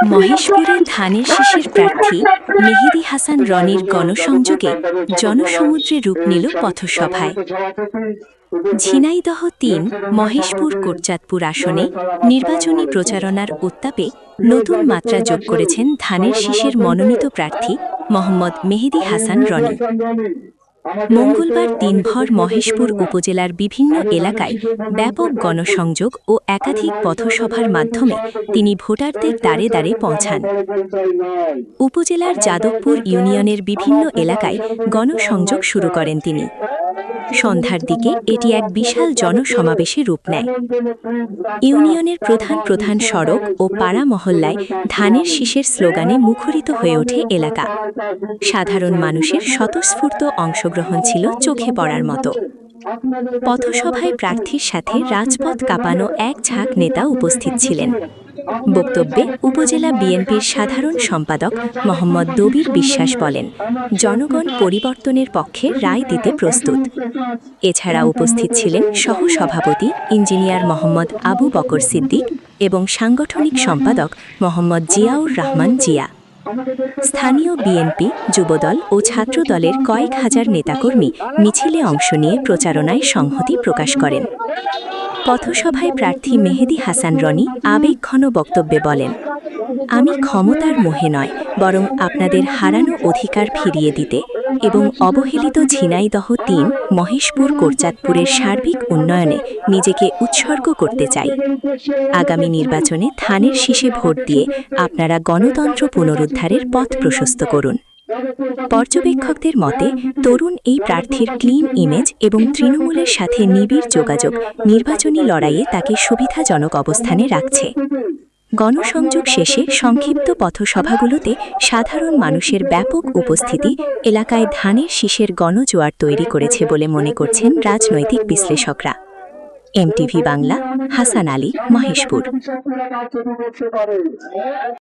মহেশপুরে ধানের শীষের প্রার্থী মেহেদী হাসান রনির গণসংযোগে জনসমুদ্রে রূপ নিল পথসভায়। ঝিনাইদহ-৩ মহেশপুর কোটচাঁদপুর আসনে নির্বাচনী প্রচারণার উত্তাপে নতুন মাত্রা যোগ করেছেন ধানের শীষের মনোনীত প্রার্থী মোহাম্মদ মেহেদী হাসান রনি। মঙ্গলবার দিনভর মহেশপুর উপজেলার বিভিন্ন এলাকায় ব্যাপক গণসংযোগ ও একাধিক পথসভার মাধ্যমে তিনি ভোটারদের দ্বারে দ্বারে পৌঁছান। উপজেলার যাদবপুর ইউনিয়নের বিভিন্ন এলাকায় গণসংযোগ শুরু করেন তিনি। সন্ধ্যার দিকে এটি এক বিশাল জনসমাবেশে রূপ নেয়। ইউনিয়নের প্রধান প্রধান সড়ক ও পাড়া মহল্লায় ধানের শীষের স্লোগানে মুখরিত হয়ে ওঠে এলাকা। সাধারণ মানুষের স্বতঃস্ফূর্ত অংশগ্রহণ ছিল চোখে পড়ার মতো। পথসভায় প্রার্থীর সাথে রাজপথ কাঁপানো এক ঝাঁক নেতা উপস্থিত ছিলেন। বক্তব্যে উপজেলা বিএনপির সাধারণ সম্পাদক মোহাম্মদ দবির বিশ্বাস বলেন, জনগণ পরিবর্তনের পক্ষে রায় দিতে প্রস্তুত। এছাড়া উপস্থিত ছিলেন সহসভাপতি ইঞ্জিনিয়ার মোহাম্মদ আবু বকর সিদ্দিক এবং সাংগঠনিক সম্পাদক মোহাম্মদ জিয়াউর রহমান জিয়া। স্থানীয় বিএনপি, যুবদল ও ছাত্রদলের কয়েক হাজার নেতাকর্মী মিছিলে অংশ নিয়ে প্রচারণায় সংহতি প্রকাশ করেন। পথসভায় প্রার্থী মেহেদী হাসান রনি আবেগঘন বক্তব্যে বলেন, আমি ক্ষমতার মোহে নয়, বরং আপনাদের হারানো অধিকার ফিরিয়ে দিতে এবং অবহেলিত ঝিনাইদহ-৩ মহেশপুর কোটচাঁদপুরের সার্বিক উন্নয়নে নিজেকে উৎসর্গ করতে চাই। আগামী নির্বাচনে ধানের শীষে ভোট দিয়ে আপনারা গণতন্ত্র পুনরুদ্ধারের পথ প্রশস্ত করুন। পর্যবেক্ষকদের মতে, তরুণ এই প্রার্থীর ক্লিন ইমেজ এবং তৃণমূলের সাথে নিবিড় যোগাযোগ নির্বাচনী লড়াইয়ে তাকে সুবিধাজনক অবস্থানে রাখছে। গণসংযোগ শেষে সংক্ষিপ্ত পথসভাগুলোতে সাধারণ মানুষের ব্যাপক উপস্থিতি এলাকায় ধানের শীষের গণজোয়ার তৈরি করেছে বলে মনে করছেন রাজনৈতিক বিশ্লেষকরা। এমটিভি বাংলা, হাসান আলী, মহেশপুর।